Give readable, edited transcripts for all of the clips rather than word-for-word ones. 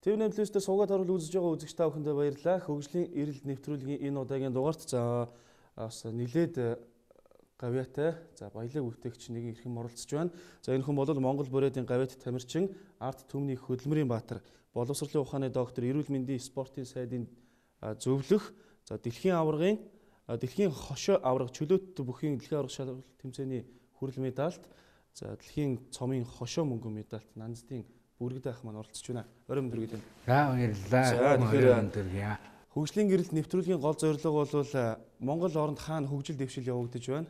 ТV нэвтрүүлэгтээ суугаад орол үзэж байгаа үзэгч та бүхэндээ баярлалаа. Хөгжлийн эрэлд нэвтрүүлгийн энэ удаагийн дугаарт бас нилээд гавьяатай баялаг бүтээгч нэг ирхэн оролцож байна. Энэ хүн бол Монгол Бурээдийн гавьяат тамирчин, арт түмний хөдөлмөрийн баатар, боловсролын ухааны доктор, эрүүл мэндийн спортын сайдын зөвлөх, дэлхийн хошоо авраг чөлөөт бүхийн дэлхийн авраг шалгалт тэмцээний хүрэл медальт, дэлхийн цомын хошоо мөнгөн медальт Нанзадин Бүргэдаа ах маань оролцож байна. Орой өндөр гэдэг. Баярлалаа. Хөгжлийн эрэлд нэвтрүүлгийн гол зорилго бол Монгол оронд хаана хөгжил дэвшил явагдаж байна.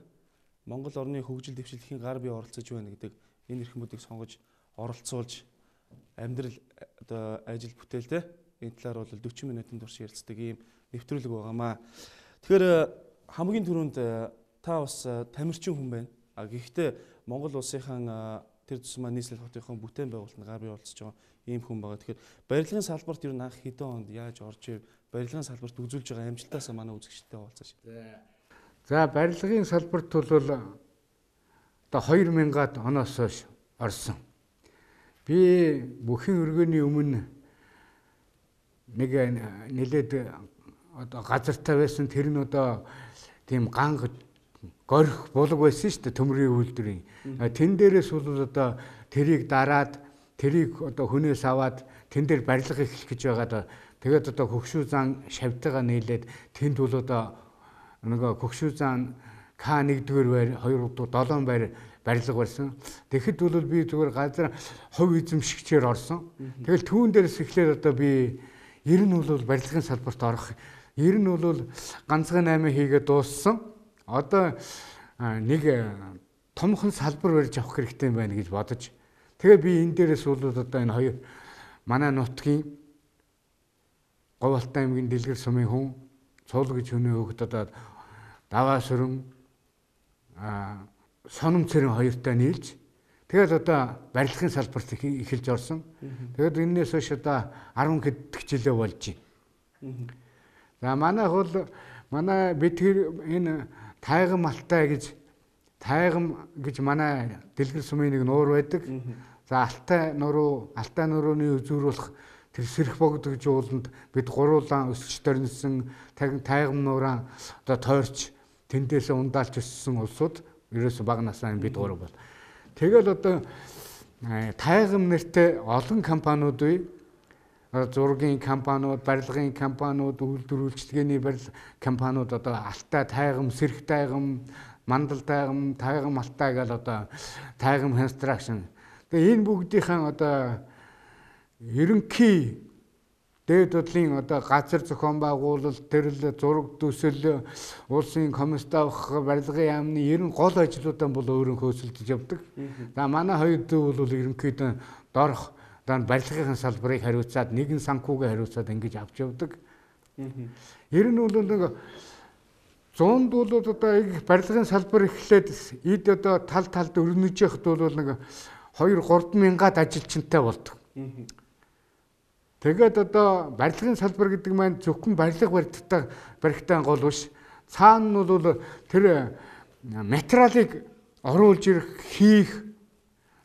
Монгол орны хөгжил дэвшилхийн гар бие оролцож байна гэдэг энэ эрхмүүдийг сонгож оролцуулж амьдрал ажил бүтээлтэй энэ талаар бол 40 минутын турш ярилцдаг ийм нэвтрүүлэг байгаамаа. Тэгэхээр хамгийн түрүүнд та бас тамирчин хүн байна. Гэхдээ Монгол улсынхаа тэр тусмаа нийслэл хотынхон бүтээн байгуулалтанд гар бие оролцож байгаа ийм хүн байгаа. Тэгэхээр барилгын салбарт ер нь анх хэдэн онд яаж орж ив? Барилгын салбарт үзүүлж байгаа амжилтаасаа манай үзэгчтэй уулзаач. За барилгын салбарт бол одоо 2000-аад оноос хойш орсон. Би бүхэн өргөний өмнө нэг нэлээд одоо газартай байсан. Тэр нь одоо тийм ганг горих булаг байсан шүү дээ, төмрийн үйлдвэрийн. Тэн дээрээс бол одоо тэрийг дараад тэрийг одоо хүнээс аваад тэн дээр барилга эхлэх гэж байгаа. Тэгээд одоо хөгшүү зан шавтайгаа нийлээд тэнд бол одоо нөгөө хөгшүү зан К1-р байр, 2-р 7 байр барилга барьсан. Тэгэхэд бол би зүгээр газар хувь эзэмшигчээр орсон. Тэгэл түүн дээрээс эхлээд одоо би ер нь бол барилгын салбарт орох. Ер нь бол ганцхан 8 хийгээд дууссан. Одоо нэг томхон салбар барьж авах хэрэгтэй байна гэж бодож. Тэгээ би энэ дээрээс бол одоо энэ хоёр манай нутгийн Говьалтай аймгийн Дэлгэр сумын хүн цуул гэж хүний хөвгт одоо даваа сүрэн соном цэрэн хоёртой нийлж тэгээд одоо барилгын салбарт эхэлж орсон. Тэгээд энэс хойш одоо 10 хэд жилээ болж байна. За манайх бол бид энэ тайган малтай гэж манай Дэлгэр сумын нэг нуур байдаг. За алтай нурууны үзүүрүүлэх тэр сэрх богд гэж ууланд бид гуруулан өсч төрнсөн тайган нуураа одоо тойрч тэндээс ундаалж өссөн улсууд ерөөсө бага насаа бид гурав бол. Тэгэл одоо тайган нэртэй олон компаниуд бий. Зургийн компаниуд, барилгын компаниуд, үйлдвэр үйлчилгээний барилга компаниуд одоо алтай тайган, сэрх тайган, мандал тайган, тайган малтай гэл одоо тайган констракшн. Тэгээ энэ бүгдийнхэн одоо ерөнхий дээд бодлын одоо газар зохион байгуулалт, тэрл зураг төсөл, улсын комист авах, барилгын яамны ерөн гол ажлуудаа бол өөрөө хөөсөлдөж явдаг. За манай хоёр дүү бол ерөнхийдөө доорх барилгын салбарыг хариуцаад нэгэн санхүүгээ хариуцаад ингэж авч явдаг. Ер нь бол нэг 100-д бол одоо барилгын салбар эхлээд эд одоо талд өрнөж явахд бол нэг 2-3 мянгаад ажилчинтай болдог. Тэгээд одоо барилгын салбар гэдэг маань зөвхөн барилга барихтай гол биш. Цаана нь бол тэр материалыг оруулж ирэх, хийх,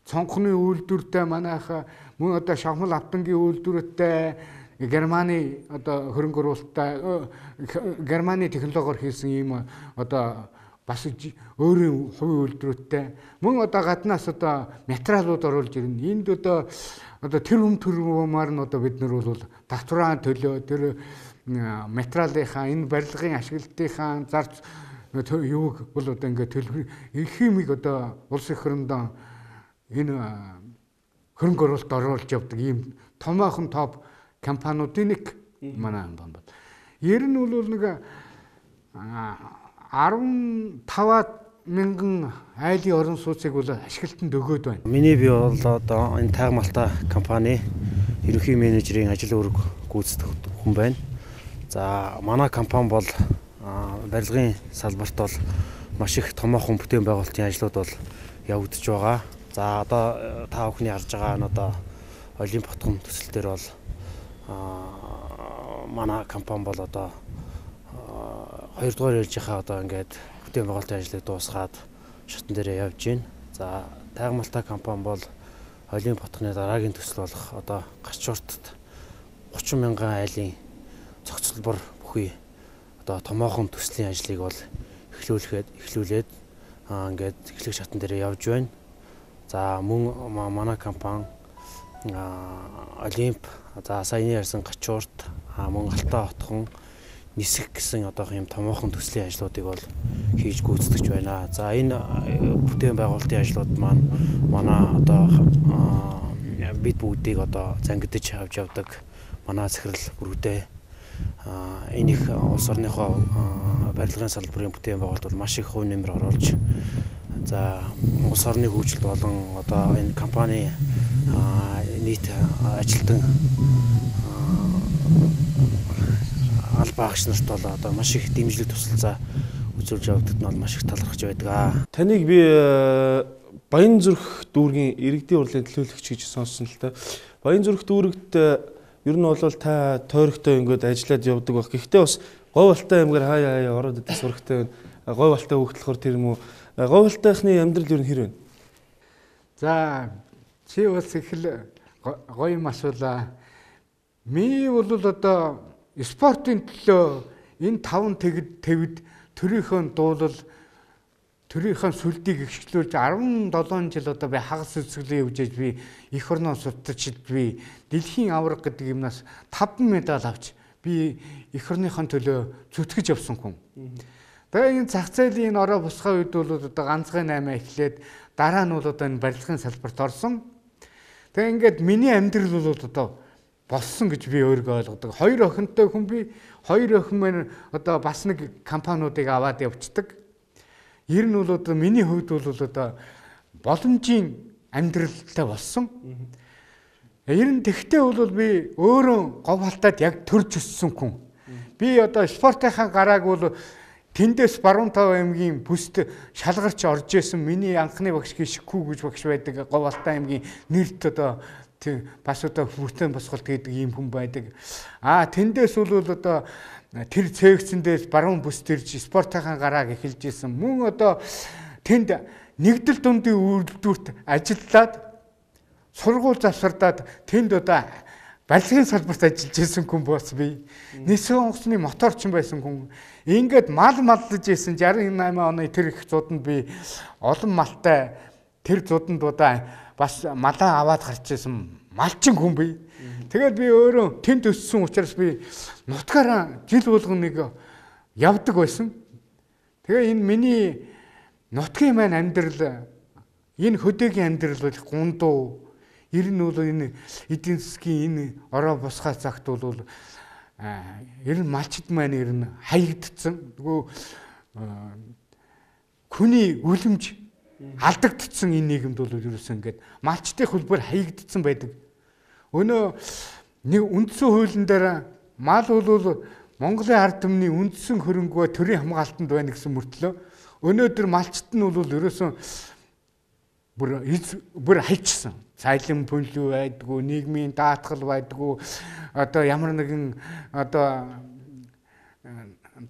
цонхны үйлдвэртэй манайха мөн одоо шавхмал автангийн үйлдвэртэй Германы одоо хөрөнгө оруулалттай Германы технологиор хийсэн ийм одоо бас өөрийн хувийн үйлдвэртэй мөн одоо гаднаас одоо материалууд оруулж ирнэ. Энд одоо тэр төрмөр нь одоо бид нар бол татвараа төлөө тэр материалынхаа энэ барилгын ашиглалтынхаа зарц юуг бол одоо ингээд төлбөр химиг одоо улс их хөрөндөө энэ хөрөнгө оруулалт оруулж явдаг ийм томоохон топ компаниудын нэг манай банд. Ер нь бол нэг 15,000 айлын орон сууцыг бол ашиглалтанд өгөөд байна. Миний бие бол одоо энэ тайган малтай компани ерөнхий менежерийн ажил үүрэг гүйцэтгэх хүн байна. За манай компани бол барилгын салбарт бол маш их томоохон бүтээн байгуулалтын ажлууд бол явагдаж байгаа. За одоо та бүхний харж байгаа нь одоо олимп хотгон төсөл дээр бол манай компани бол одоо 2 дугаар ярьж байгаа одоо ингээд бүтээн байгуулалтын ажлыг дуусгаад шатн дээрээ явж байна. За тайган малтай компани бол олимп хотгоны дараагийн төсөл болох одоо Гачууртад мянган айлын цогцлбор бүхий одоо томоохон төслийн ажлыг бол эхлүүлээд ингээд эхлэх шатн дээр явж байна. За мөн манай компани Олимп, за саяны ярьсан Гачуурт, мөн Алтаа хотхон нисэх гэсэн одоохон юм томоохон төслийн ажлуудыг бол хийж гүйцэтгэж байна. За энэ бүтээн байгуулалтын ажлууд маань манай одоо бид бүгдийг одоо зангидж авч явдаг манай захирал бүргэдээ энэ их улс орныхоо барилгын салбарын бүтээн байгуулалт бол маш их хувь нэмэр оруулж за улс орны хөгжилд болон одоо энэ компани нийт ажилтан албаа агч нарт бол одоо маш их дэмжлэг тусалцаа үзүүлж явагдаад нь бол маш их талархаж байдаг. Таныг би Баянзүрх дүүргийн иргэдийн урлагийн төлөөлөгч гэж сонссон л та. Баянзүрх дүүрэгт ер нь бол та тойрогтой ингээд ажиллаад явдаг баг. Гэхдээ бас Говьалтай аймгаар хаяа ороод идэх сурагтай байна. Говьалтай хөөхтлөхөр тэр юм уу? Говьалтайхны амьдрал ер нь хэр вэ? За чи бас их л гоё юм асуулаа. Ми бол одоо спортын төлөө энэ 5 тэвд төрийнхөө дуулал төрийнхөө сүлдийг ихчлүүлж 17 жил одоо би хагас үзэсгэлэн явж би эх орноо судалж би дэлхийн авраг гэдэг юмнаас 5 медаль авч би эх орныхон төлөө зүтгэж явсан хүн. Тэгээ энэ зах зээлийн ороо босгоо үед бол одоо ганцхан 8 эхлээд дараа нь бол одоо энэ барилгын салбарт орсон. Тэгээ ингээд миний амьдрал бол одоо болсон гэж би өөрийгөө ойлгодог. 2 охинтой хүн би 2 охин маань одоо бас нэг компаниудыг аваад явцдаг. Ер нь бол одоо миний хувьд бол одоо боломжийн амьдралтай болсон. Ер нь тэгтээ бол би өөрөө Говьалтад яг төрж өссөн хүн. Би одоо спортынхаа гарааг бол тэндээс баруун тав аймгийн бүст шалгарч орж исэн миний анхны багш Гишгүү гэж багш байдаг Говьалтай аймгийн нэрт одоо бас одоо бүртэн босголт гэдэг ийм хүн байдаг. Тэндээс бол одоо тэр цэгцэндээс баруун бүс төрж спортынхаа гарааг эхэлж исэн. Мөн одоо тэнд нэгдэл дундын үйлдвэрт ажиллаад сургууль завсардаад тэнд одоо барилгын салбарт ажиллаж исэн хүн боос би. Нийслэлийн онгоцны моторчин байсан хүн. Ингээд мал маллаж исэн 68 оны тэр их зууданд би олон малтай тэр зууданд удаа бас малаа аваад гарч исэн малчин хүн би. Тэгээд би өөрөө тэнд өссөн учраас би нутгаараа жил болгоно нэг явдаг байсан. Тэгээ энэ миний нутгийн маань амьдрал энэ хөдөөгийн амьдрал бол гундуу. Ер нь бол энэ эдийн засгийн энэ ороо босгоо цагт бол ер нь малчид маань ер нь хаягдцсан. Нөгөө хүний үлэмж алдагдцсан энэ нийгэмд бол ерөөсөн ингээд малчдын хөлбөр хаягдцсан байдаг. Өнөө нэг үндсэн хуулийн дээр мал бол Монголын ард түмний үндсэн хөрөнгөө төрийн хамгаалтанд байна гэсэн мөртлөө өнөөдөр малчт нь бол ерөөсөн бүр хайчсан. Цайлан пүнлүү байдгүй, нийгмийн даатгал байдгүй, одоо ямар нэгэн одоо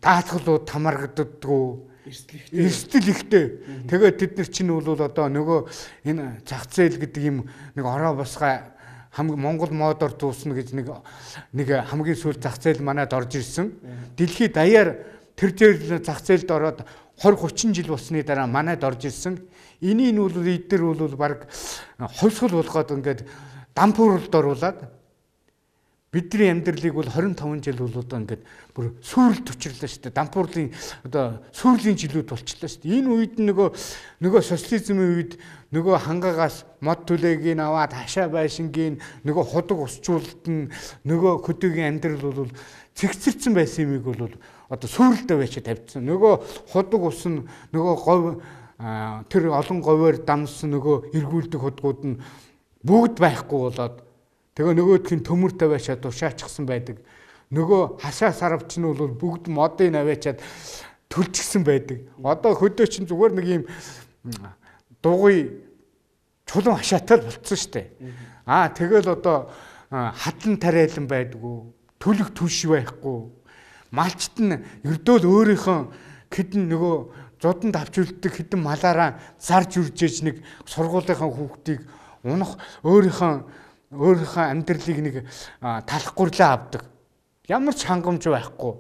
даатгалууд хамааргаддаггүй. Эрсдэл ихтэй. Тэгээд тэд нар чинь бол одоо нөгөө энэ зах зээл гэдэг юм нэг ороо босгоо Монгол модоор дуусна гэж нэг хамгийн сүүл зах зээл манайд орж ирсэн. Дэлхийд даяар тэр зээл зах зээлд ороод 20-30 жил болсны дараа манайд орж ирсэн. Энийг нь бол эдгээр бол баг хувьсгал болгоод ингээд дампуурлд оруулаад бидний амьдралыг бол 25 жил бол одоо ингээд бүр сүрэлт учрлаа шүү дээ. Дампуурлын одоо сүрлийн жилүүд болчихлоо шүү дээ. Энэ үед нөгөө социализмын үед нөгөө хангаагаас мод түлэгийг аваад хашаа байшингийн нөгөө худаг усчуулалт нь нөгөө хөдөөгийн амьдрал бол цэгцэрсэн байсан юмыг бол одоо сүрэлдээ байчаа тавьчихсан. Нөгөө худаг ус нь нөгөө говь тэр олон говьор дамсан нөгөө эргүүлдэг худгууд нь бүгд байхгүй болоод тэгээ нөгөөдхийн төмөртэй байшаад тушаачсан байдаг. Нөгөө хашаа сарвч нь бол бүгд модыг наваачаад төлчихсэн байдаг. Одоо хөдөө чинь зүгээр нэг юм дугуй чулуун хашаатай болцсон шүү дээ. Тэгэл одоо хадлан тариалан байдгүй, төлөх түш байхгүй. Малчт нь ердөөл өөрийнхөө хэдэн нөгөө зодонд авч үлддэг хэдэн малаараа зарж үржээж нэг сургуулийнхаа хүүхдийг унах өөрийнхөө өөрийнхөө амьдралыг нэг талхгүйрлээ авдаг. Ямар ч хангамж байхгүй.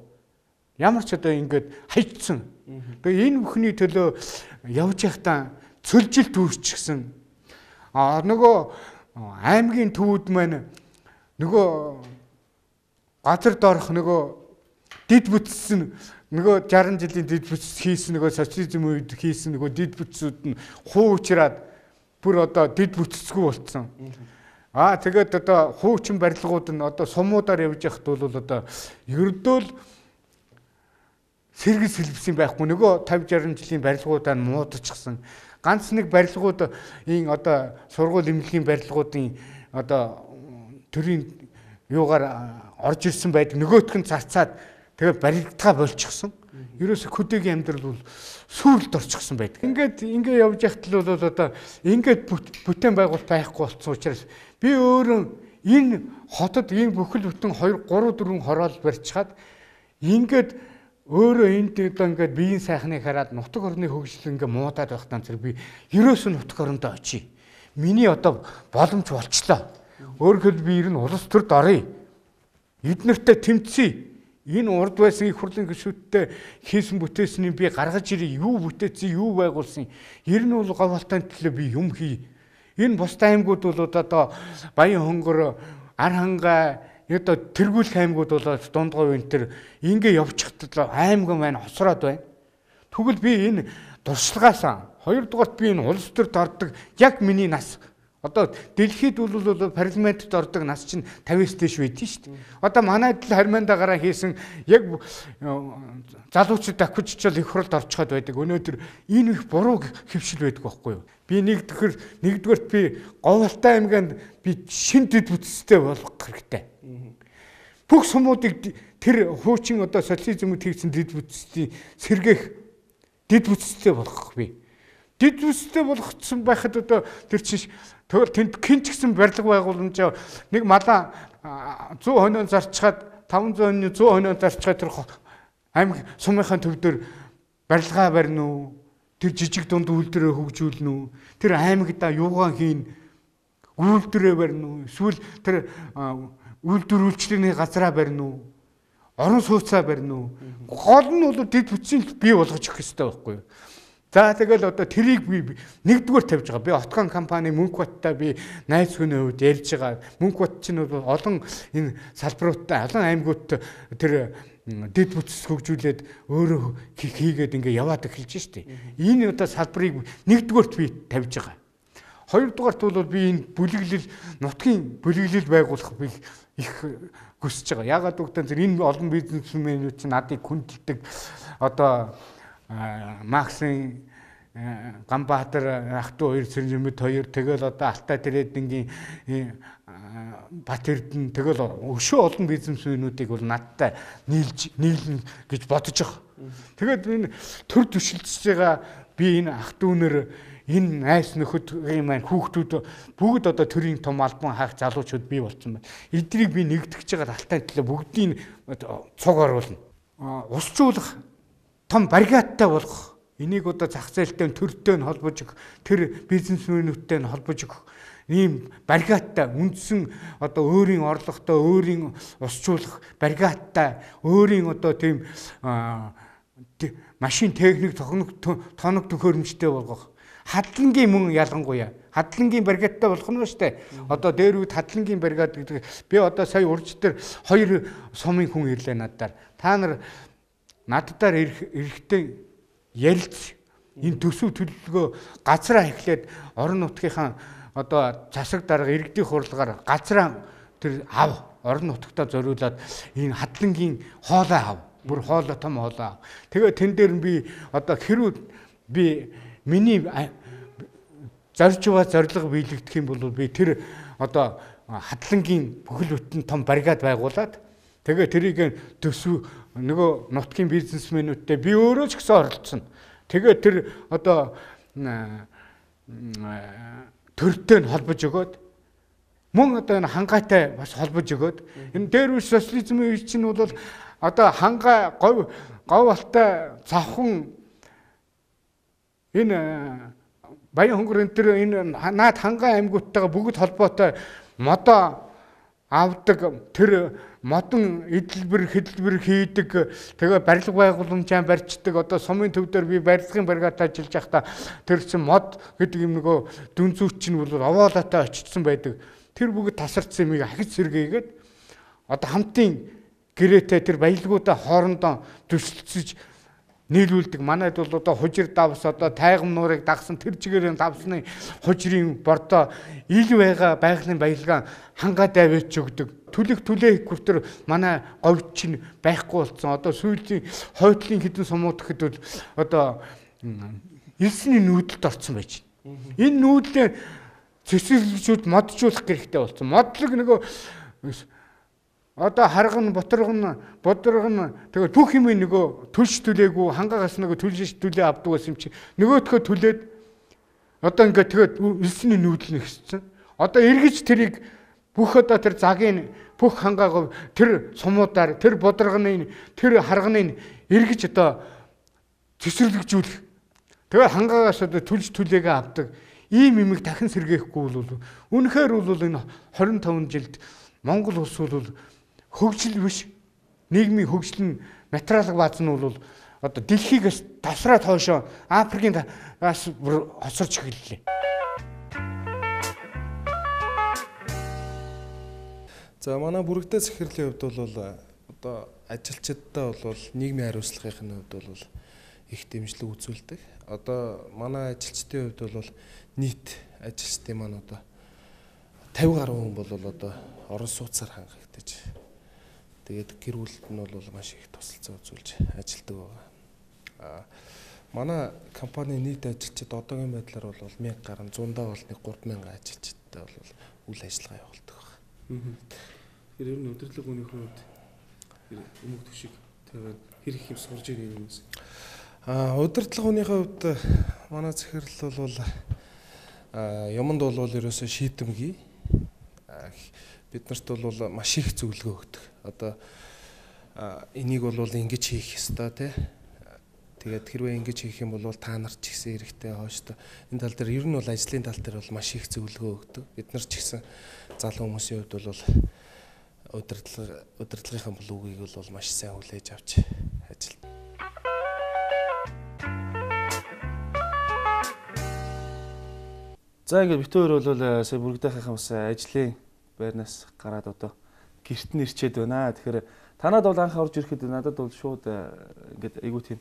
Ямар ч одоо ингээд хайцсан. Тэгээ энэ бүхний төлөө явж байхдаа цөлжил дүүрчихсэн. Нөгөө аймгийн төвүүд маань нөгөө газар доорх нөгөө дид бүтсэн нөгөө 60 жилийн дид бүтс хийсэн нөгөө социализм үед хийсэн нөгөө дид бүтсүүд нь хуучраад бүр одоо дид бүтцгүй болцсон. Тэгээд одоо хуучин барилгууд нь одоо сумуудаар явж явахд бол одоо ердөө л сэргэл сэлбсэн байхгүй нөгөө 50 60 жилийн барилгуудаа муудчихсан. Ганц нэг барилгууд ийн одоо сургууль эмнэлгийн барилгуудын одоо төрийн юугаар орж ирсэн байдаг. Нөгөөх нь зарцаад тэгээд барилдгаа болчихсон. Ерөөсө хөдөөгийн амьдрал бол сүрэлд орчихсон байдаг. Ингээд явж яхад л бол одоо ингээд бүтээн байгуулалт байхгүй болсон учраас би өөрөө энэ хотод энэ бүхэл бүтэн 2 3 4 хороол барьчихад ингээд өөрөө энд одоо ингээд биеийн сайхныг хараад нутаг орны хөгжил ингээд муудаад байх танцэр би ерөөсөө нутаг орондоо очие. Миний одоо боломж болчлоо. Өөрөөр би ер нь улс төрд оръё. Эднэртээ тэмцье. Энэ урд байсан их хурлын гишүүдтэй хийсэн бүтээснийг би гаргаж ирээ. Юу бүтээсэн, юу байгуулсан. Ер нь бол говьалтайн төлөө би юм хий. Энэ бусдын аймагуд бол одоо Баян хонгор, Ар хангай, одоо тэргүүлэх аймагуд бол дундгой энэ төр ингээ явчихад аймаг маань хосроод байна. Тэгвэл би энэ дуршлагаасаа хоёрдугаарт би энэ улс төрд ордог яг миний нас. Одоо дэлхийд бол парламентд ордог нас чинь 50-с дээш байдэн шүү дээ. Одоо манайд л харьмандагараа хийсэн яг залуучууд давхижчил их хурлд орчход байдаг. Өнөөдөр энэ их буруу хөвшил байдаг байхгүй юу? Би нэгдүгээрт би Говьалтай аймгаанд би шин дэд бүтцтэй болох хэрэгтэй. Бүх сумуудыг тэр хуучин одоо социализмд хийсэн дэд бүтцийн сэргээх дэд бүтцтэй болгох би. Дэд бүтцтэй болгоцсон байхад одоо тэр чинь тэгвэл тэнд хинч гисэн барилга байгууламжаа нэг малаа 100 хоноо зарчгаад 500 оны 100 хоноо зарчгаад тэр аймаг сумынхаа төвдөр барилгаа барина уу? Тэр жижиг дунд үйлдвэрээ хөгжүүлнэ үү? Тэр аймагда юугаан хийн үйлдвэрээ барина уу? Эсвэл тэр үйлдвэр үйлчлэлийн газраа барина уу? Орон сууцаа барина уу? Гол нь бол дэд бүтцийг бий болгож өгөх хэрэгтэй байхгүй юу? За тэгэл одоо тэрийг би нэгдүгээр тавьж байгаа. Би Отгон компани МУГТтай би найз хүний хувьд ярьж байгаа. МУГТ чинь бол олон энэ салбаруудтай, олон аймагуудад тэр дэд бүтц хөгжүүлээд өөрөө хийгээд ингээ яваад эхэлж штэ. Энэ одоо салбарыг нэгдүгээрт би тавьж байгаа. Хоёрдугаарт бол би энэ бүлэглэл нутгийн бүлэглэл байгуулах би их хүсэж байгаа. Ягаад гэвэл энэ олон бизнесмэнүүд чинь надыг хүндэлдэг одоо Максын Ганбаатар ах トゥ 2 Сэрнэмэд 2 тэгэл одоо Алтай Тэрэдингийн Бат Эрдэнэ тэгэл өшөө олон бизнесмэнүүдийг бол надтай нийлнэ гэж бодож байгаа. Тэгээд энэ төр төшөлдөж байгаа би энэ ах トゥ нэр энэ найс нөхөдгийн маань хүүхдүүд бүгд одоо төрийн том албан хаах залуучууд бий болсон байна. Эднийг би нэгтгэж байгаа Алтай төлөө бүгдийг цуг оруулна. Усжуулах том баригаттай болох энийг одоо зах зээлтэй төртэй нь холбож өгөх тэр бизнесмэнүүдтэй нь холбож өгөх ийм баригаттай үндсэн одоо өөрийн орлоготой өөрийн усжуулах баригаттай өөрийн одоо тийм машин техник тоног төхөөрөмжтэй болгох хадлагын мөн ялангуяа хадлагын баригаттай болох нь штэ одоо дээр үед хадлагын баригат гэдэг би одоо сая урж дээр 2 сумын хүн ирлээ надаар та нар наддаар эрэхтэй ярилц энэ төсөв төлөвлөгөө газраа эхлээд орон нутгийнхаа одоо засаг дарга иргэдийн хурлаар газраа тэр ав орон нутгатаа зориулаад энэ хадлагын хоолой ав бүр хоолой том хоолой ав тэгээ тэн дээр нь би одоо хэрүү би миний зорж байгаа зорилго биелэгдэх юм бол би тэр одоо хадлагын бүхэл бүтэн том баригад байгуулад тэгээ тэрийг төсөв нөгөө нутгийн бизнесмэнүүдтэй би өөрөө ч гэсэн оролцсон. Тэгээ тэр одоо төртэй нь холбож өгөөд мөн одоо энэ хангайтай бас холбож өгөөд энэ дээр үе социализмын үе чинь бол одоо хангай говь алтай завхан энэ Баян хонгор энэ наад хангай аймагуудтайгаа бүгд холбоотой модоо авдаг, тэр модон эдлбэр хөдөлбөр хийдэг, тэгээ барилга байгууламжаа барьцдаг. Одоо сумын төв дээр би барилгын бригадад ажиллаж байхдаа тэр чин мод гэдэг юм нөгөө дүн зүйч нь бол овоолоотой очсон байдаг. Тэр бүгд тасарсан юмыг ахиж сэргээгээд одоо хамтын гэрээтэй тэр баялагуудаа хоорондоо төсөлцөж нийлүүлдэг. Манайд бол одоо хужир давс одоо тайгам нуурыг дагсан тэр чигээрээ давсны хужирын бордоо ил байгаа байгалийн баялгаа хангаад аваач өгдөг. Түлэх түлээ хүртэр манай говьд чинь байхгүй болсон. Одоо сүүлийн хойтлын хідэн сумууд гэхэд одоо элсний нүүдэлд орсон байж байна. Энэ нүүдлээ цэцэрлэгчүүд моджуулах хэрэгтэй болсон. Модлог нөгөө одоо харган бодргон тэгээд бүх юм нөгөө төлш түлээгүй хангаагаас нөгөө төлж түлээ авдаг байсан юм чи нөгөөдхөө түлээд одоо ингээд тэгээд элсний нүүдэл нэгссэн. Одоо эргэж тэрийг бүх одоо тэр загийн бүх хангаагаа тэр сумуудаар тэр бодргоны тэр харганы эргэж одоо цэцэрлэгжүүлэх. Тэгээд хангаагаас одоо төлж түлээгээ авдаг. Ийм юмыг дахин сэргээхгүй бол үнэхээр бол энэ 25 жилд Монгол улс бол хөгжил биш нийгмийн хөгжил нь материалын бааз нь бол одоо дэлхийгээс тасраад хоошоо Африкийн хоцорч эхэллээ. За манай бүрэгдээ захирлийн хувьд бол одоо ажилчдаа бол нийгмийн хариуцлагын хувьд бол их дэмжлэг үзүүлдэг. Одоо манай ажилчдын хувьд бол нийт ажилчдын маань одоо 50 гаруй хүн бол одоо орон сууцаар хангагдаж тэгээд гэр бүлд нь бол маш их тусалцаа үзүүлж ажилладаг байгаа. Манай компани нийт ажилчид одоогийн байдлаар бол 1000 гаруй 100-аа бол 3000 ажилчидтай бол үйл ажиллагаа явуулдаг байна. Тэгэхээр ер нь удирдлага үнийн хувьд МУГТ шиг тэгээд хэр их юм сурж ирэх юм бэ? Удирдлага үнийн хувьд манай захирал бол юмд бол ерөөсөө шийдэмгий. Бид нарт бол маш их зөвлөгөө өгдөг. Одоо энийг бол ингэж хийх ёстой тий. Тэгээд хэрвээ ингэж хийх юм бол та нар ч ихсэн хэрэгтэй хооштой. Энэ тал дээр ер нь бол ажлын тал дээр бол маш их зөвлөгөө өгдөг. Бид нар ч ихсэн залуу хүмүүсийн хувьд бол удирдлагынхаа бүлүүгийг бол маш сайн хүлээж авч ажилладаг. За ингээд бит өөр бол сая бүрэгдэхийнхаа бас ажлын байрнаас гараад одоо гэрт нь ирчээд байна. Тэгэхээр танад бол анх орж ирэхэд надад бол шууд ингээд айгуу тийм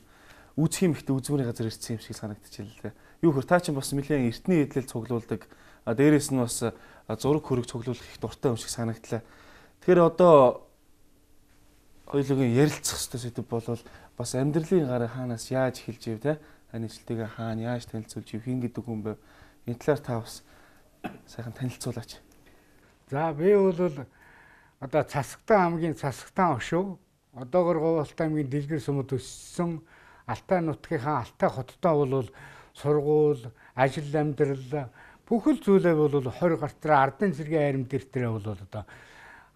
үүсэх юм ихтэй үзмэрийн газар ирсэн юм шиг санагдчихлээ. Юу хөр та чинь бас нэлээд эртний эдлэл цуглуулдаг. Дээрээс нь бас зураг хөрөг цуглуулах их дуртай юм шиг санагдлаа. Тэгэхээр одоо хоёулын ярилцах хэвээр сэдв болвол бас амьдралын гараа хаанаас яаж эхэлж ив те ажилтныг хаана яаж танилцуулж ив хин гэдэг хүн байв. Энэ талаар та бас сайхан танилцуулаач. За би бол одоо Цасгтан аймгийн Цасгтан өшөө одоогор Говьалтай аймгийн Дэлгэр сумд өссөн Алтай нутгийнхаа Алтай хоттой бол сургууль, ажил амьдрал бүхэл зүйлээ бол 20 гартраа ардын цэргийн айрам дэртэрээ бол одоо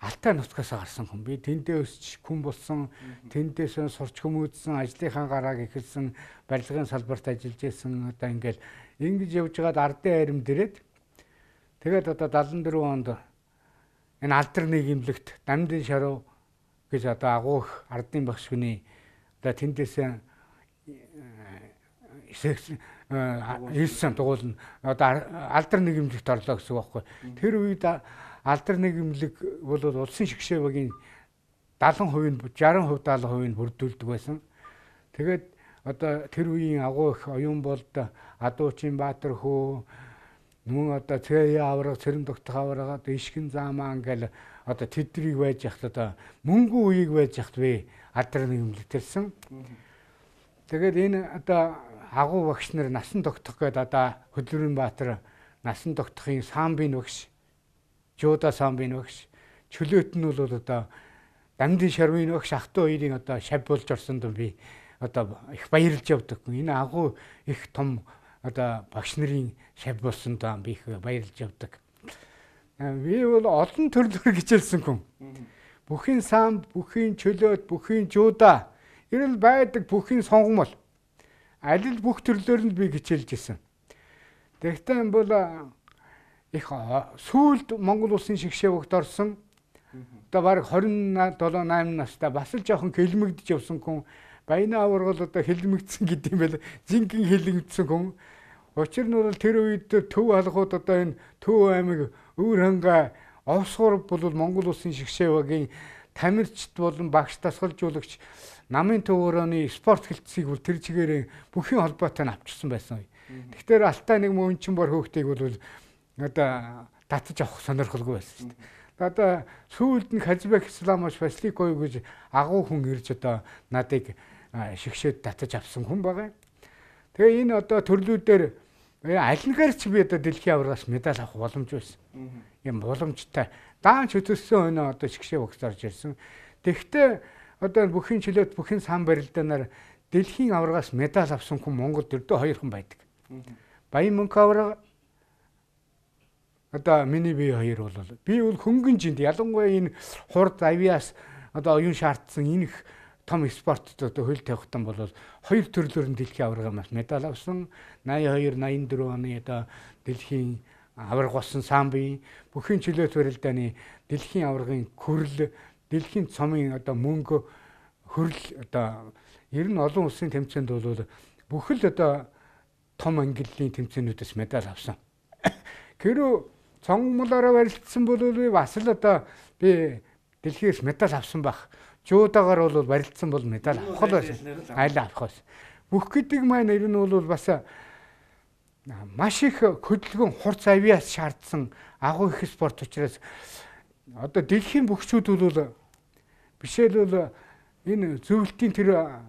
Алтай нутгаас гарсан хүн. Би тэндээ өсч хүн болсон, тэндээс сурч хүмүүжсэн, ажлынхаа гарааг эхэлсэн, барилгын салбарт ажиллаж байсан. Одоо ингээл ингэж явж байгаад ардын айрам дэрээд тэгээд одоо 74 онд энэ алдар нийгэмлэгт Намдын шаруу гэж одоо агуух ардын багш хүний одоо тэндээс ирсэн дугуйлна одоо алдар нийгэмлэгт орлоо гэсэн үг байхгүй. Тэр үед алдар нийгэмлэг бол улсын шигшээ багийн 70% 60% 70% бүрдүүлдэг байсан. Тэгээд одоо тэр үеийн агуух оюун болд Адуучин Баатар хөө мөн одоо Цэя авраг Цэрэн тогтох авраг одоо Ишгэн заамаа ингээл одоо тэдрийг байж яхад одоо мөнгө үеийг байж яхад би алдар нийгэмлэгтэрсэн. Тэгээд энэ одоо агуу багш нар насан тогтох гээд одоо Хөдөлмөрийн Баатар насан тогтохын самбын багш, Жууда самбын багш, чөлөөт нь бол одоо Намдын шарвын багш ахтуу хоёрын одоо шав болж орсон доо би одоо их баярлж явдаг. Энэ агуу их том одоо багш нарын шав болсон доо би их баярлж явдаг. Би бол олон төрлөөр хичээлсэн хүн. Бүхийн самб, бүхийн чөлөөт, бүхийн жууда эрэл байдаг бүхийн сонгомол аль бүх төрлөөр нь би хичээлж исэн. Тэгтээ бол их сүүлд Монгол улсын шигшээ өгд орсон. Одоо баг 27 8 настай бас л жоохон хилмигдэж явсан хүн. Баяны аваргал одоо хилмигдсэн гэдэг юм байл. Зинхэнэ хилмигдсэн хүн. Учир нь бол тэр үед төв алгууд одоо энэ Төв аймаг Өвөр ханга Овсгор бол Монгол улсын шигшээ багийн тамирчид болон багш дасгалжуулагч намын төвөрөний спорт хэлтсийг бол тэр чигээр бүхэн холбоотой нь авчирсан байсан. Тэгэхээр Алтай нэг мөнчин бор хөөхтийг бол одоо татаж авах сонирхолгүй байсан шүү дээ. Одоо сүүлд нь Хазбек Исламович Васликов гэж агуу хүн ирж одоо надыг шигшээд татаж авсан хүн байгаа. Тэгээ энэ одоо төрлүүдээр аль нэгээрч би одоо дэлхийн аваргаас медаль авах боломж байсан. Юм боломжтой. Даанч хөтөлсөн өнөө одоо шигшээ өгч орж ирсэн. Тэгвэл одоо бүхэн чөлөөт бүхэн сан барилдаанаар дэлхийн аваргаас медаль авсан хүн Монголд ердөө 2 хүн байдаг. Баян мөнх аварга одоо миний бие 2 бол би бол хөнгөн жинд ялангуяа энэ хурд авиас одоо оюун шаардсан энэ их том спортод одоо хөл тавихтан бол 2 төрлөөр нь дэлхийн аваргаас медаль авсан. 82 84 оны одоо дэлхийн аварга болсон самбын бүхэн чөлөөт барилдааны дэлхийн аваргын хөрөл дэлхийн цомын одоо мөнгө хөрөл одоо ер нь олон улсын тэмцээнд бол бүхэл одоо том ангиллын тэмцээнүүдээс медаль авсан. Гэрүү цонгомлороо барилдсан бол би бас л одоо би дэлхийс медаль авсан байх. Жуудагаар бол барилдсан бол медаль авах л байсан. Айл авах байсан. Бүх гэдэг маань ер нь бол бас маш их хөдөлгөөн хурц авиас шаардсан агуу их спорт учраас одоо дэлхийн бөхчүүд бол бишээлбэл энэ зөвлөлтийн тэр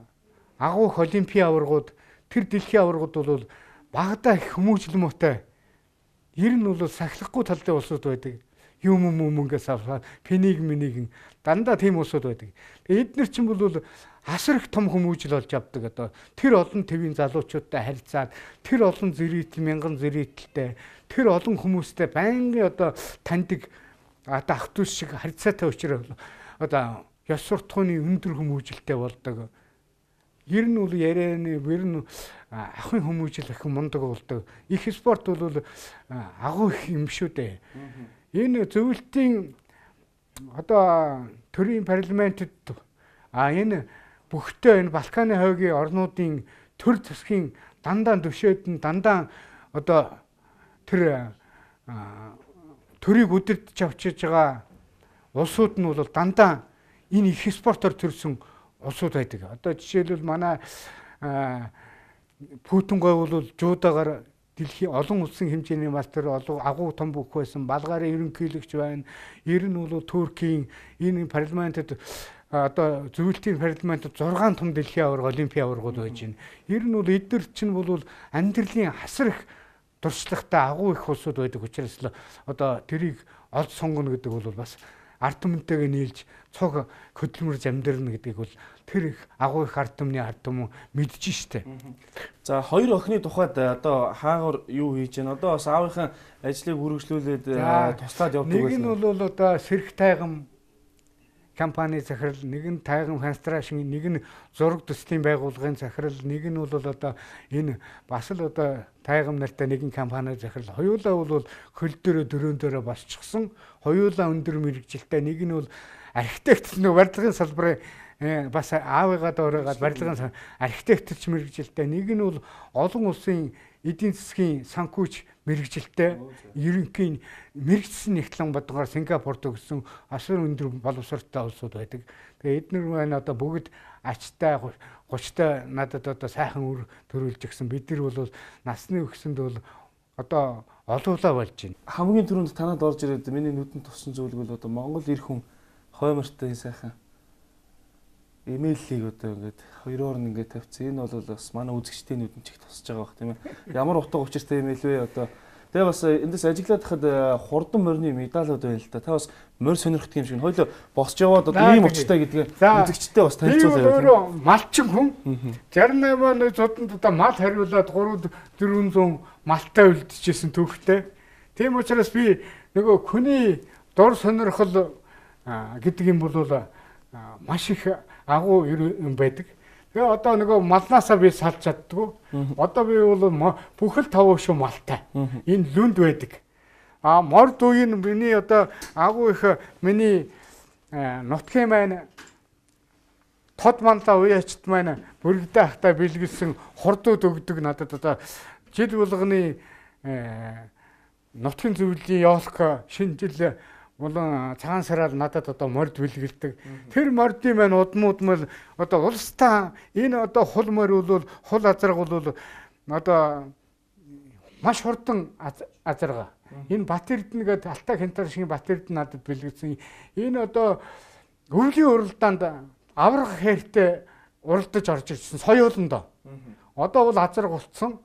агуу их олимпийн аваргууд тэр дэлхийн аваргууд бол багадаа их хүмүүжил муутай ер нь бол сахилахгүй талдын улсууд байдаг. Юм мөнгөөс аваад пенийг минийг дандаа тийм улсууд байдаг. Тэгээд эдгээр чинь бол асар их том хүмүүжил болж авдаг одоо тэр олон төвийн залуучуудтай харьцаад тэр олон зэрэгт мянган зэрэгтэлтэй тэр олон хүмүүстэй байнгын одоо таньдаг одоо ах トゥ шиг харьцаатай учраас одоо ёс суртахууны өндөр хүмүүжилтэй болдог. Ер нь бол ярианы ер нь ахын хүмүүжил их мундаг болдог. Их спорт бол агуу их юм шүү дээ. Энэ зөвлөлтийн одоо төрийн парламентд энэ бүхтээ энэ Балканы хойгийн орнуудын төр засгийн дандаа төвшөөд нь дандаа одоо тэр төрийг үдирдэж авчиж байгаа улсууд нь бол дандаа энэ их спортоор төрсөн улсууд байдаг. Одоо жишээлбэл манай Пүтэн гой бол жуудагаар дэлхийн олон улсын хэмжээний мастер агуу том бүх байсан. Балгаарын ерөнхийлөгч байна. Ер нь бол Туркийн энэ парламентд одоо зөвлөлтийн парламентд 6 том дэлхийн аварга олимпийн аваргууд байж байна. Ер нь бол эдгээр чинь бол амьдралын хасар их дуршлагтай агуу их улсууд байдаг учраас л одоо тэрийг олж сонгоно гэдэг бол бас ард түмэнтэйгээ нийлж цог хөдөлмөрж амьдрна гэдгийг бол тэр их агуу их ард түмний ард түмэн мэдж штэ. За хоёр охины тухайд одоо хаагаар юу хийж байна? Одоо бас аавынхаа ажлыг үргэлжлүүлээд туслаад явдаг байсан. Нэг нь бол одоо сэрх тайган компани захирал, нэг нь тайган констракшн, нэг нь зураг төслийн байгууллагын захирал, нэг нь бол одоо энэ бас л одоо тайган нартай нэгэн компани захирал. Хоёулаа бол хөл дөрөө дөрөөн дөрөө босчихсон. Хоёулаа өндөр мэрэгжилтэй, нэг нь бол архитект нэг барилгын салбарын бас аавыгаа дооройгаад барилгын архитектч мэрэгжилтэй, нэг нь бол олон улсын эдийн засгийн санхүүж мэрэгжилтэй, ерөнхийн мэрэгчсэн нэгтлэн бодгоор Сингапурт өгсөн асар өндөр боловсролтой улсууд байдаг. Тэгээ эдгээр маань одоо бүгд ачтай 30-тай надад одоо сайхан үр төрүүлж гисэн. Бид нар бол насны өгсөнд бол одоо олуулаа болж байна. Хамгийн түрүүнд танад орж ирээд миний нүдэнд туссан зүйл бол одоо Монгол эр хүн хоймортой сайхан имэйлийг одоо ингээд хоёроор нь ингээд тавьчихсан. Энэ бол бас манай үзэгчдийн нүдэнд ч их тусаж байгаа бах тийм ээ. Ямар утга учиртай имэйл вэ одоо. Тэгээ бас эндээс ажиглаад хахад хурдан морины медалууд байна л да. Та бас морь сонирхдаг юм шиг. Хоёул босч яваад одоо ийм учиртай гэдгээ үзэгчдээ бас танилцуулъя. Би өөрөө малчин хүн. 68 оны зодонд одоо мал хариулаад 300-400 малтай үлдчихсэн төвхтэй. Тийм учраас би нөгөө хүний дур сонирхол гэдэг юм бол маш их агуу юм байдаг. Тэгээ одоо нөгөө малнаасаа би салж чаддгүй. Одоо би бол бүхэл 5 шүү малтай. Энэ лүнд байдаг. морд үеийн миний одоо агуу их миний нутгийн маань тод манлаа уяачт маань Бүргэдээ ахтай бэлгэлсэн хурдууд өгдөг надад одоо жил болгоны нутгийн зөвлөлийн ёолох шинэ жил болон цагаан сараар надад одоо морд бэлгэлдэг. Тэр мордын маань удмууд мэл одоо улстай энэ одоо хул морь бол хул азраг бол одоо маш хурдан азарга. Энэ Батэрдэн гэдэг Алтай хянтар шиг Батэрдэн надад бэлгэлсэн. Энэ одоо өвлийн уралдаанд аврах хэртэй уралдаж орж ирсэн соёолондоо. Одоо бол азарга болцсон.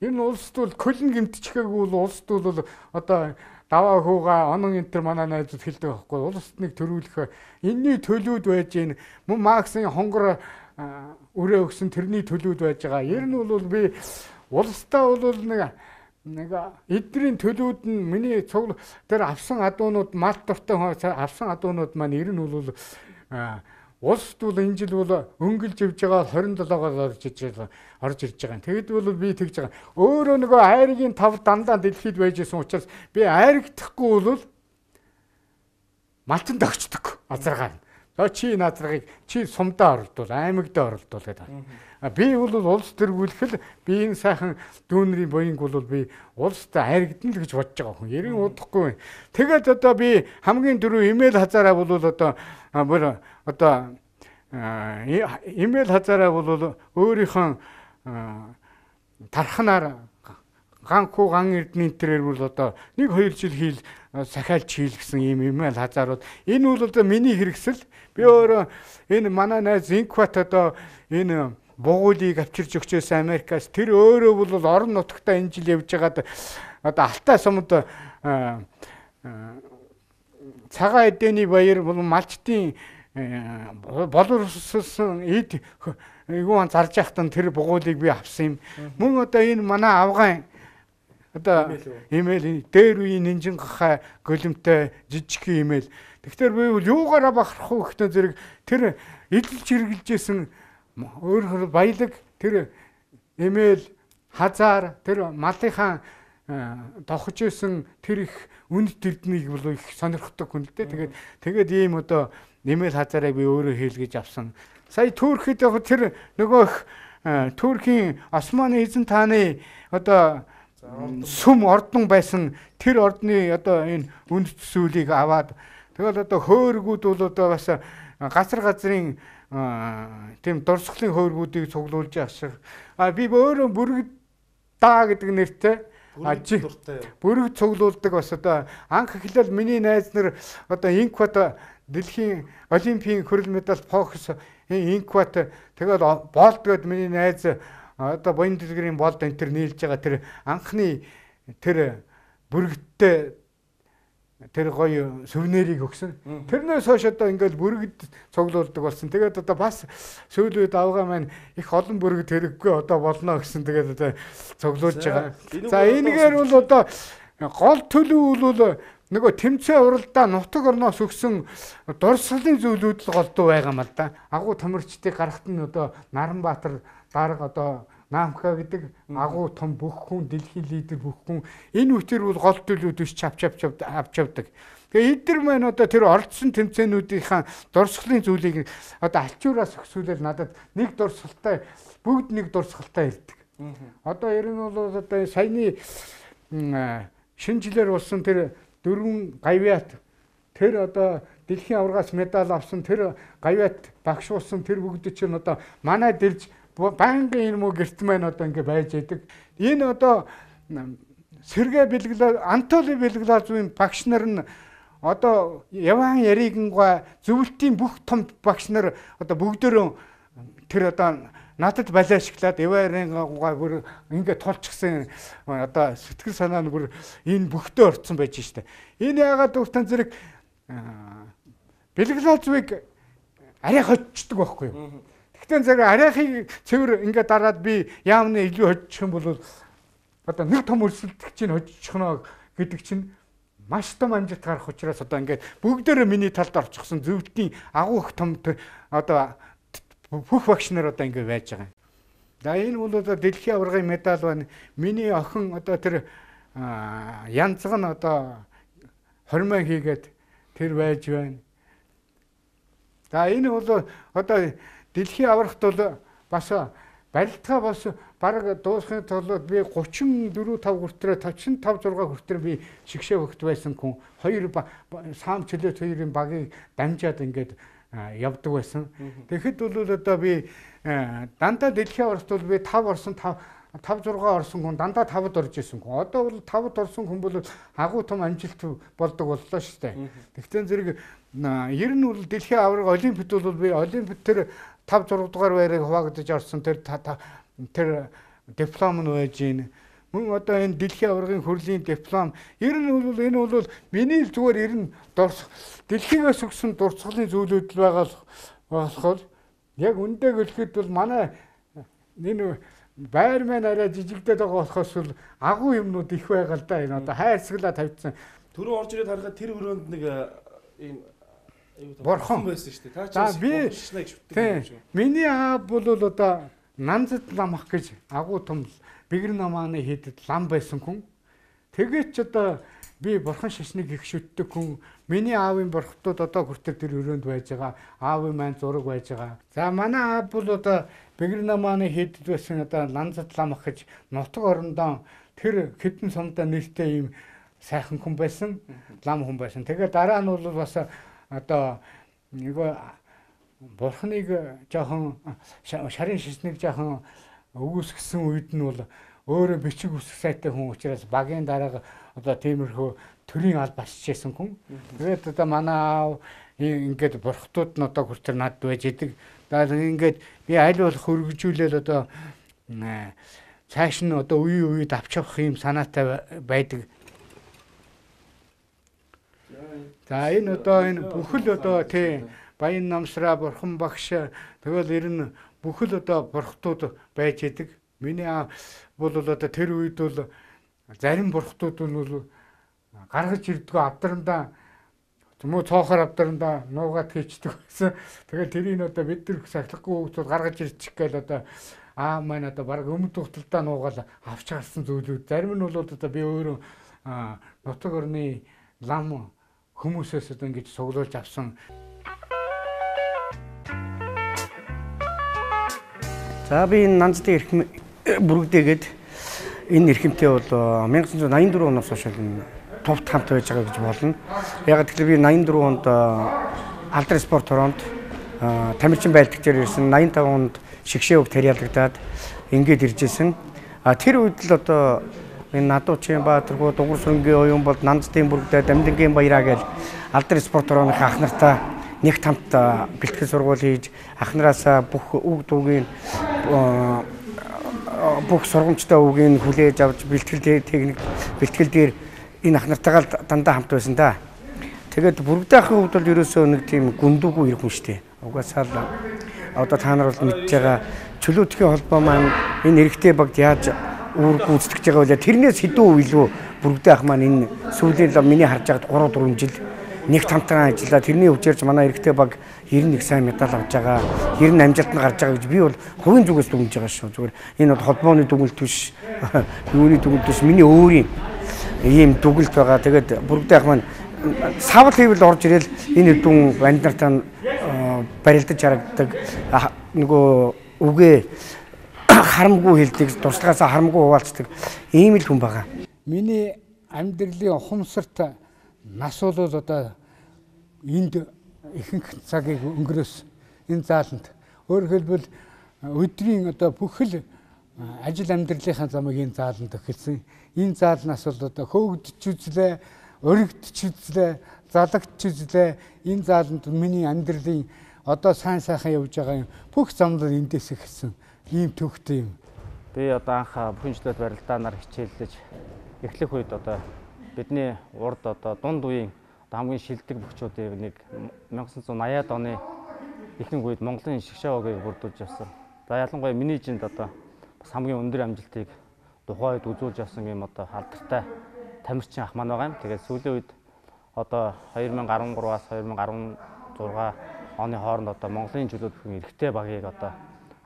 Энэ улсд бол колон гэмтчихээгүй бол улсд бол одоо даваа хууга онон энтер манай найзууд хэлдэг байхгүй. Улсд нэг төрүүлэх энэний төлөвд байж гин мөн Марксийн хонгор өрөө өгсөн тэрний төлөвд байж байгаа. Ер нь бол би улстай бол нэг эдгэрийн төлөвд нь миний цуг тэр авсан адуунууд мал дуртай авсан адуунууд маань ер нь бол улсд бол энэ жил бол өнгөлж явж байгаа 27-оор орж ирж байгаа. Тэгэд бол би тэгж байгаа. Өөрөө нөгөө айргийн 5 дандаа дэлхийд байж исэн учраас би айрагдахгүй бол малтанд огчдөг азаргаар. За чи энэ азаргыг чи сумдаа оролдвол аймагдаа оролдвол гэдэг. Би бол улс төргүүлэхэл би энэ сайхан дүүнрийн боёнг бол би улстай айрагдана л гэж бодож байгаа хүн. Ярин удахгүй. Тэгээд одоо би хамгийн дөрөв имэйл хазаараа бол одоо имэйл хазаараа бол өөрийнхөө тарханаар ганхуу ган эрдний тэрээр бол одоо 1-2 жил хийл сахиалж хийл гэсэн ийм имэйл хазаарууд энэ бол одоо миний хэрэгсэл би өөрөө энэ манай найз инкват одоо энэ бугуулийг авчирч өгчөөс Америкаас тэр өөрөө бол орон нутгтаа энэ жил явж байгаад одоо Алтай сумд цагаан эдэний баяр бол малчтын боловсрсон эд юуан зарж яхтан тэр бугуулыг би авсан юм. Мөн одоо энэ манай авгаан одоо имэйл дээр үеийн нинжин гахаа голомтой жижиг имэйл. Тэгэхээр би бол юугаараа бахарах вэ гэхдээ зэрэг тэр эдэлж хэрэгжилжсэн өөр баялаг тэр имэйл хазаар тэр малынхаа тохож исэн тэр их үнд тэрднийг бол их сонирхдаг хүн л дээ. Тэгээд ийм одоо имэйл хазаараа би өөрөө хийлгэж авсан. Сая Туркид яг тэр нөгөө Туркийн Османы эзэн тааны одоо сүм ордон байсан тэр ордны одоо энэ үнд төсвөлийг аваад тэгэл одоо хөөргүүд бол одоо бас газрын тийм дурсгалын хөөргүүдийг цуглуулж явах. Би өөрөө Бүргэдаа гэдэг нэртэй бүрэг цуглуулдаг бас одоо анх эхлээл миний найз нар одоо инкват дэлхийн олимпийн хөрөл медаль фокус инкват тэгэл болд гээд миний найз одоо боён дэлгэрийн болд энэ төр нийлж байгаа тэр анхны тэр бүрэгдтэй тэр гоё сүвнэрийг өгсөн. Тэрнээс хойш одоо ингээл бүрэгд цуглуулдаг болсон. Тэгээд одоо бас сүүлийн үед авгаа маань их олон бүрэгд хэрэггүй одоо болно гэсэн тэгээд одоо цуглуулж байгаа. За энэгээр бол одоо гол төлөв бол нөгөө тэмцээн уралдаа нутаг орноос өгсөн дурсгалын зүйлүүд л голдуу байгаа юм л да. Агуу тамирчдыг гарахт нь одоо Наранбаатар дарга одоо Наамхаа гэдэг агуу том бүх хүн дэлхийн лидер бүх хүн энэ үтэр бол гол төлөвд биш авч явдаг. Тэгээ эдгээр маань одоо тэр оролцсон тэмцээнүүдийнхаа дурсгалын зүйлийг одоо алчуураас өксүүлэл надад нэг дурсгалтай бүгд нэг дурсгалтай ирдэг. Одоо ер нь бол одоо саяны шинэ жилээр болсон тэр 4 гавьяат тэр одоо дэлхийн аваргаас медаль авсан тэр гавьяат багш болсон тэр бүгд чинь одоо манай дэрж банкын энэ муу гэрт маань одоо ингэ байж байдаг. Энэ одоо сэргээ бэлгэлээ Антоли бэлгэлээ зүйн багш нар нь одоо яваан яригнгаа зөвлөлтийн бүх том багш нар одоо бүгдөө тэр одоо надад балиа шиглаад яваарынгаа бүр ингэ тулчихсан одоо сэтгэл санаа нь бүр энэ бүгдөө орцсон байж штэ. Энэ яагаад өөртөө зэрэг бэлгэлээ зүйг арай хоччихдаг байхгүй юу? Тэгтээ зэрэг арайхыг цэвэр ингээ дараад би яамны илүү хожчих юм бол одоо нэг том өрсөлдөх чинь хожчих нөө гэдэг чинь маш том амжилт гарах учраас одоо ингээд бүгдээрээ миний талд орчихсон зөвлөлтийн агуу их том одоо бүх багш нар одоо ингээ байж байгаа. За энэ бол одоо дэлхийн аваргын медаль байна. Миний охин одоо тэр янзг нь одоо хормоо хийгээд тэр байж байна. За энэ бол одоо дэлхийн аврагт бол бас барилтгаа бас бараг дуусахын тулд би 34 5 хүртэл 55 6 хүртэл би шигшээ хөгт байсан хүн хоёр саам чөлөөт хоёрын багийг дамжаад ингээд явдаг байсан. Тэгэхэд бол одоо би дандаа дэлхийн аврагт бол би 5 орсон 5 6 орсон хүн дандаа 5-д орж исэн хүн. Одоо бол 5-д орсон хүн бол агуу том амжилт болдог боллоо шүү дээ. Тэгтээ зэрэг ер нь бол дэлхийн авраг олимпиад бол би олимпиад тэр 5 6 дугаар байрыг хуваагдаж орсон тэр диплом нь байж гин. Мөн одоо энэ дэлхийн аврагын хөгжлийн диплом ер нь бол энэ бол миний зүгээр ер нь дэлхийгээс өгсөн дурцгалын зүйлүүд л байгаа болохоор яг үндэ гэлэхэд бол манай энэ байр маань арай жижигдээд байгаа болохоос л агуу юмнууд их байгаа л да. Энэ одоо хайрцаглаа тавьдсан. Түрүү орж ирээд харахад тэр өрөөнд нэг ийм борхон байсан шүү дээ. Та ч борхошнаа гэж шүтдэг. Миний аав бол одоо Нанзад лам ах гэж агуу том бигэр намааны хийдэд лам байсан хүн. Тэгээд ч одоо би борхон шашныг их шүтдэг хүн. Миний аавын борхтууд одоо хүртэл тэр өрөөнд байж байгаа. Аавын маань зураг байж байгаа. За манай аав бол одоо бигэр намааны хийдэд байсан одоо Нанзад лам ах гэж нутаг орондоо тэр хэдэн сумдаа нэртэй ийм сайхан хүн байсан. Лам хүн байсан. Тэгээд дараа нь бол бас одоо нөгөө бурхныг жоохон шарын шишнийг жоохон өгөөсгсөн үед нь бол өөрөө бичиг үсэх сайтай хүн учраас багийн дараага одоо тиймэрхүү төрийн алба асчээсэн хүн. Тэгээд одоо манай аав ингээд бурхтууд нь одоо хүртэл над байж идэг. Тэгээд ингээд би аль болох хөргөжүүлээл одоо цааш нь одоо үед авч явах юм санаатай байдаг. За энэ одоо энэ бүхэл одоо тий Баян намсраа бурхан багш тэгэл ер нь бүхэл одоо бурхтууд байж идэг. Миний аав бол одоо тэр үед бол зарим бурхтууд бол гаргаж ирдгөө авдрандаа муу цоохор авдрандаа нуугаад хийчдэг гэсэн. Тэгээд тэрийг одоо бид нар сахилахгүй хүмүүс гаргаж ирчих гээл одоо аа маань одоо баг өмд тухталтаа нуугаал авч гарсан зүйлүүд. Зарим нь бол одоо би өөрөө нутаг орны лам хүмүүсээс одоо ингэж суглуулж авсан. За би энэ Нанзадын Бүргэдээгээд энэ эрхэмтэй бол 1984 оноос хойш тувт хамт байж байгаа гэж болно. Яг тэгэхээр би 84 онд алдар спорт хороонд тамирчин байлдагч ирсэн, 85 онд шигшээ хөг тариалагдаад ингээд ирж исэн. Тэр үед л одоо энэ Надуучин Баатаргуу Дугур сүрэнгийн оюун бол Нанзадин Бургедаа Дамдингийн баяраа гэж алдар спорт хорооны ах нартаа нэгт хамт бэлтгэл сургууль хийж ахнараасаа бүх үг дуугийн бүх сургамжтай үгийг хүлээж авч бэлтгэл техник бэлтгэл дээр энэ ах нартайгаа дандаа хамт байсан да. Тэгээд Бүргэдээ ахын хувьд бол ерөөсөө нэг тийм гүндүүгүй ирэх хүн шүү дээ. Угаасаа л одоо та нар бол мэдж байгаа чөлөөтгийн холбоо маань энэ эрэгтэй багт яаж үүрэг гүйцэтгэж байгаа вэ? Тэрнээс хэдэн үе илүү Бүргэдээ ах маань энэ сүүлийн миний харж байгаад 3 4 жил нэг тамтараа ажиллаа. Тэрний өвчээрч манай эрэгтэй баг 91 сайн медаль авч байгаа. 90 амжилт нь гарч байгаа гэж би бол хувийн зүгээс дүгнэж байгаа шүү. Зүгээр энэ бол холбооны дүгнэлт биш. Юуны дүгнэлт биш. Миний өөрийн ийм дүгнэлт байгаа. Тэгээд Бүргэдээ ах маань савл хийвэл орж ирэл энэ дүн банд нартаа барилдаж харагддаг. Нөгөө үгээ харамгүй хэлдэг, туршлагаасаа харамгүй хуваалцдаг ийм л хүн байгаа. Миний амьдралын ухамсарт нас бол одоо энд ихэнх цагийг өнгөрөөс энэ зааланд өөрөөр хэлбэл өдрийн одоо бүхэл ажил амьдралынхаа замыг энэ зааланд өгсөн. Энэ заалнаас бол одоо хөөгдөж үзлээ, өргөдөж үзлээ, залагч үзлээ. Энэ зааланд миний амьдралын одоо сайн сайхан явж байгаа юм бүх замлал эндээс ихсэн. Ийм төвхтэй юм. Би одоо анх бүхэнчлээд барилдаанаар хичээллэж эхлэх үед одоо бидний урд одоо дунд үеийн хамгийн шилдэг бөхчүүдийн нэг 1980-ад оны ихэнх үед Монголын шигшээ хогийг бүрдүүлж явсан. За ялангуяа миний жинд одоо бас хамгийн өндөр амжилтыг тухайн үед үзүүлж явсан юм одоо алдартай тамирчин ах маань байгаа юм. Тэгээд сүүлийн үед одоо 2013-аас 2016 оны хооронд одоо Монголын чөлөөт эрэгтэй багийг одоо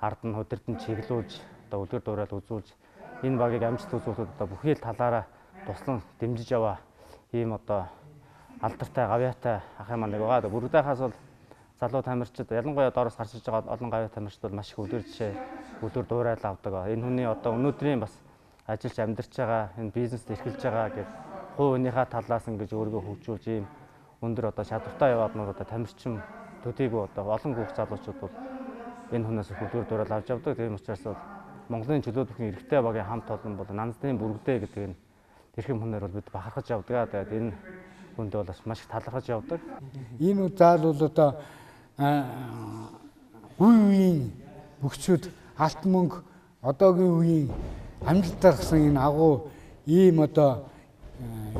ард нь хөдөлтөнд чиглүүлж одоо үлгэр дуурайл үзүүлж энэ багийг амжилт үзүүлэхэд одоо бүхий л талаараа туслан дэмжиж яваа ийм одоо алдартай гавьяатай ах юм нэг байгаа. Бүргэдэахаас бол залуу тамирчид ялангуяа доороос гарч ирж байгаа олон гавьяа тамирчид бол маш их үлгэр жишээ үлгэр дуурайлал авдаг. Энэ хүний одоо өнөөдрийн бас ажиллаж амьдарч байгаа энэ бизнест эрхэлж байгаа гэж хувь хүнийхээ талаас ингэж өөрийгөө хөгжүүлж ийм өндөр одоо чадвартай явааднууд одоо тамирчин төдийгүй одоо олон хүүхд залуучууд бол энэ хүнээс үлгэр дуурайлал авч явдаг. Тийм учраас бол Монголын чөлөө бүхэн эрэгтэй багийн хамт олон бол Нанзадин Бүргэдаа гэдэг энэ тэрхэм хүнээр бол бид бахархаж явдаг. Тэгээд энэ хүнд бол бас маш их талархаж явдаг. Энэ заал бол одоо үеийн бүгчүүд алт мөнгө одоогийн үеийн амжилт гаргасан энэ агуу ийм одоо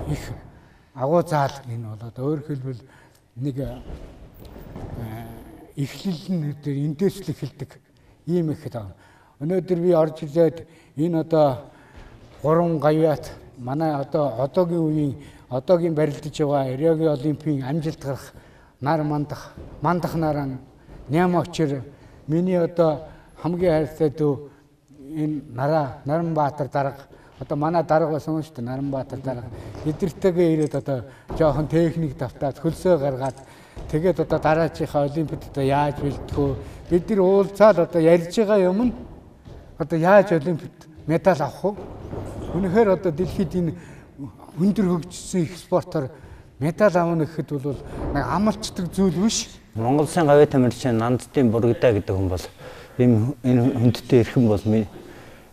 их агуу заал энэ бол одоо өөрөөр хэлбэл нэг эхлэл нь эндээс л эхэлдэг ийм их таа. Өнөөдөр би орж ирээд энэ одоо 3 гавьяат манай одоо одоогийн үеийн одоогийн барилдаж байгаа Риогийн олимпийн амжилт гарах нар мандах наран Нямочер миний одоо хамгийн хайртай дүү энэ Наранбаатар дарга одоо манай дарга байсан шүү дээ. Наранбаатар дарга эдэртэйгээ ирээд одоо жоохон техник давтаад хөлсөө гаргаад тэгээд одоо дараачихаа олимпиад одоо яаж бэлтгэв бид нар уулзаад одоо ярьж байгаа юм нь одоо яаж олимпиад медаль авах вэ? Үнэхээр одоо дэлхийд энэ өндөр хөгжсөн их спортоор медаль авах гэхэд бол нэг амлцдаг зүйл биш. Монгол Улсын гавьяа тамирчин Нанзадин Бурgedaa гэдэг хүн бол энэ хүндтэй эрхэм бол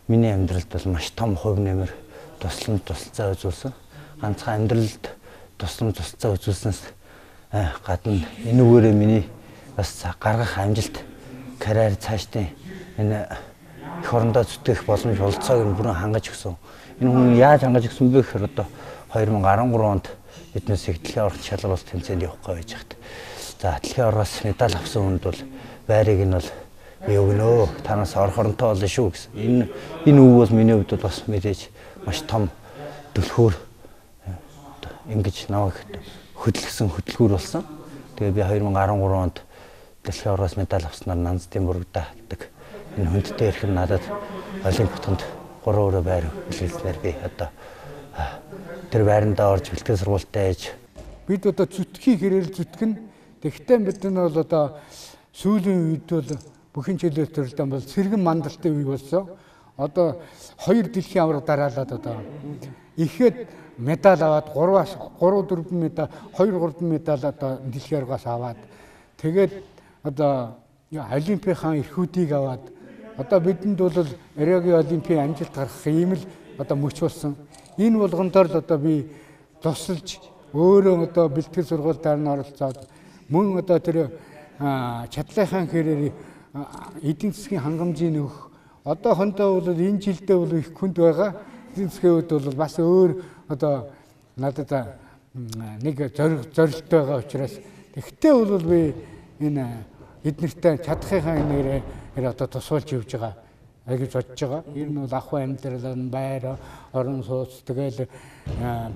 миний амьдралд бол маш том хувь нэмэр тусламж тусалцаа үзүүлсэн. Ганцхан амьдралд тусламж тусалцаа үзүүлснээс гадна энэ үгээрээ миний бас гаргах амжилт карьер цаашдын энэ эх орондоо зүтгэх боломж болцоог нь бүрэн хангаж өгсөн. Энэ хүн яаж хангаж өгсөн бэ гэхээр одоо 2013 онд биднээс их дэлхийн аврагт шалгуулалт тэмцээнд явахгүй байж хат. За дэлхийн аврагаас медаль авсан хүнд бол байрыг нь бол би өгнө. Танаас орох оронтой болно шүү гэсэн. Энэ үг бол миний хувьд бас мэдээж маш том түлхүүр ингэж намайг хөдөлгсөн хөдөлгүүр болсон. Тэгээ би 2013 онд дэлхийн аврагаас медаль авснаар Нанзадин Бурgedaa гэдэг энэ хүндтэй эрхэм надад олимпиадт 3 өрөө байр хүлээлснээр би одоо тэр байрандаа орж бэлтгэл сургуультай ээж бид одоо зүтгэхийн хэрэл зүтгэн тэгтээ бид нь бол одоо сүүлийн үед бол бүхэн чөлөө төрлөн бол сэргэн мандалтай үе болсон. Одоо 2 дэлхийн аварга дараалаад одоо ихэд медаль аваад 3-4 медаль 2-3 медаль одоо дэлхийн аваргаас аваад тэгээд одоо олимпийн эрхүүдийг аваад одоо бидэнд бол Риогийн олимпийн амжилт гаргах ийм л одоо мөч болсон. Энэ болгондор л одоо би тусалж өөрөө одоо бэлтгэл сургуультай нь оролцоод мөн одоо тэр чадлынхаа хэрээр эдийн засгийн хангамжийг өгөх. Одоохондоо бол энэ жилдээ бол их хүнд байгаа. Эдийн засгийн хувьд бол бас өөр одоо надад нэг зорилттой байгаа учраас тэгтээ бол би энэ эднэртэй чадхынхаа нэрээр одоо тусуулж явж байгаа гэж бодож байгаа. Ер нь бол ахуй амьдрал байр орон сууц тэгэл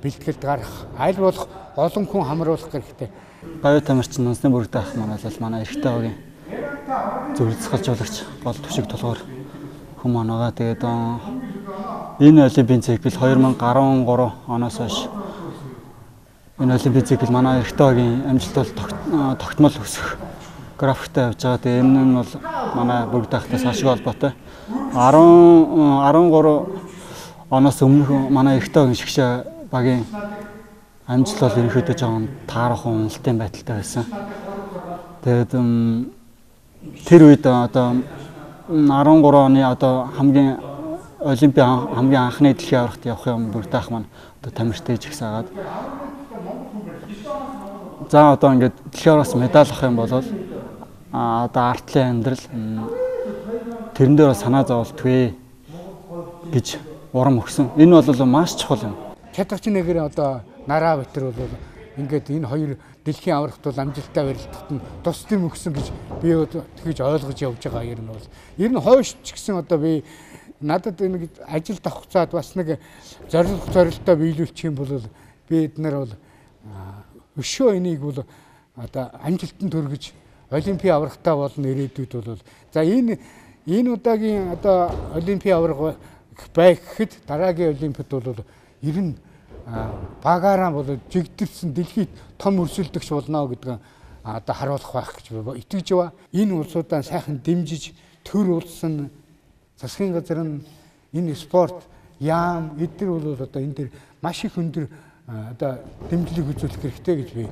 бэлтгэлд гарах аль болох олон хүн хамруулах хэрэгтэй. Гавьяа тамирчин Нанзадин Бурgedaa ах маань бол манай эрэгтэй багийн зөвлөлцөлжуулагч гол түшиг тулгуур хүн маань байгаа. Тэгээд энэ олимпийн цикл 2013 оноос хойш энэ олимпийн цикл манай эрэгтэй багийн амжилт бол тогтмол өсөх графиктай явж байгаа. Тэгээд энэ нь бол манай Бурgedaa ахтаас ашиг холбоотой. 13 оноос өмнөх манай эрэгтэй багийн шигшээ багийн амжилт бол ерөнхийдөө жоохон таарах уналтын байдалтай байсан. Тэгээд тэр үед одоо 13 оны одоо хамгийн олимпийн хамгийн анхны дэлхийн аврагт явах юм Бурgedaa ах маань одоо тамирчтай жигсэн агаад. За одоо ингээд дэлхийн аврагаас медаль авах юм бол одоо артлын амьдрал тэрэн дээр санаа зовлтгүй гэж урам өгсөн. Энэ бол маш чухал юм. Чадгач нэгээр одоо нараа битэр бол ингээд энэ хоёр дэлхийн аврагт бол амжилттай барилдахад нь тусдим өгсөн гэж би тэгж ойлгож явж байгаа. Ер нь хойш ч гэсэн одоо би надад нэг ажил давхцаад бас нэг зорилттой биелүүлчих юм бол би эднэр бол өшөө энийг бол одоо амжилтанд хүргэж олимпийн аврагтаа болно ирээдүйд бол за энэ удаагийн одоо олимпийн авраг байх гэхэд дараагийн олимпиад бол ер нь багаараа бол жигдэрсэн дэлхийд том өрсөлдөгч болно гэдэг одоо харуулах байх гэж итгэж байна. Энэ улсуудаа сайхан дэмжиж төр улсын засгийн газар нь энэ спорт яам эдгээр бол одоо энэ дээр маш их өндөр одоо дэмжлэг үзүүлэх хэрэгтэй гэж би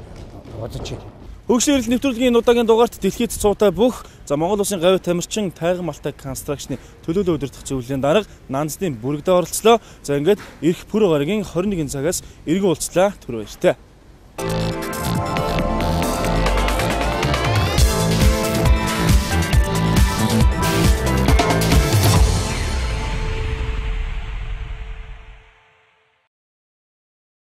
бодож байна. Хөгжлийн эрэлд нэвтрүүлгийн удаагийн дугаарт дэлхийд цуутай бүх Монгол улсын гавь тамирчин тайган малтай констракшны төлөөлөл удирдах зөвлөлийн дарга Нанзадин Бүргэдаа оролцлоо. За ингээд ирэх пүр гарагийн 21 цагаас эргэн уулзлаа. Түр баяртай.